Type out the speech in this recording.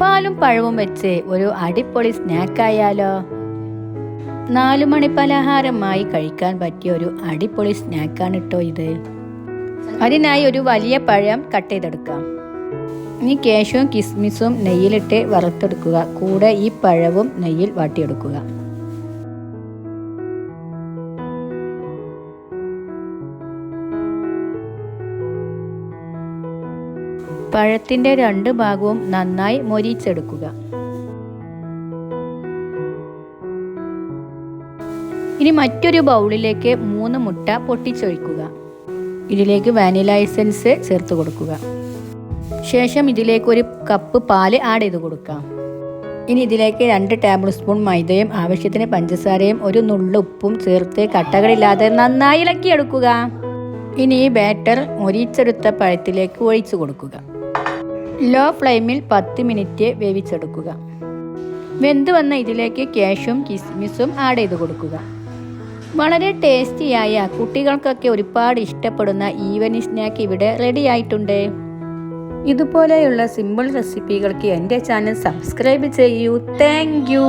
പാലും പഴവും വെച്ച് ഒരു അടിപൊളി സ്നാക്കായാലോ? 4 മണി പലഹാരമായി കഴിക്കാൻ പറ്റിയ ഒരു അടിപൊളി സ്നാക്കാണ് കേട്ടോ ഇത്. അതിനായി ഒരു വലിയ പഴം കട്ട് ചെയ്തെടുക്കാം. ഇനി കാഷ്യൂവും കിസ്മിസും നെയ്യിലിട്ട് വറുത്തെടുക്കുക. കൂടെ ഈ പഴവും നെയ്യിൽ വാട്ടിയെടുക്കുക. പഴത്തിൻ്റെ 2 ഭാഗവും നന്നായി മൊരിച്ചെടുക്കുക. ഇനി മറ്റൊരു ബൗളിലേക്ക് 3 മുട്ട പൊട്ടിച്ചൊഴിക്കുക. ഇതിലേക്ക് വാനില എസൻസ് ചേർത്ത് കൊടുക്കുക. ശേഷം ഇതിലേക്ക് 1 കപ്പ് പാല് ആഡ് ചെയ്ത് കൊടുക്കാം. ഇനി ഇതിലേക്ക് 2 ടേബിൾ സ്പൂൺ മൈദയും ആവശ്യത്തിന് പഞ്ചസാരയും 1 നുള്ള് ഉപ്പും ചേർത്ത് കട്ടകളില്ലാതെ നന്നായി ഇളക്കിയെടുക്കുക. ഇനി ഈ ബാറ്റർ മൊരിച്ചെടുത്ത പഴത്തിലേക്ക് ഒഴിച്ചു കൊടുക്കുക. ലോ ഫ്ലെയിമിൽ 10 മിനിറ്റ് വേവിച്ചെടുക്കുക. വെന്ത് വന്ന ഇതിലേക്ക് കാഷ്യൂവും കിസ്മിസും ആഡ് ചെയ്ത് കൊടുക്കുക. വളരെ ടേസ്റ്റിയായ കുട്ടികൾക്കൊക്കെ ഒരുപാട് ഇഷ്ടപ്പെടുന്ന ഈവനിംഗ് സ്നാക്ക് ഇവിടെ റെഡി ആയിട്ടുണ്ട്. ഇതുപോലെയുള്ള സിമ്പിൾ റെസിപ്പികൾക്ക് എൻ്റെ ചാനൽ സബ്സ്ക്രൈബ് ചെയ്യൂ. Thank you.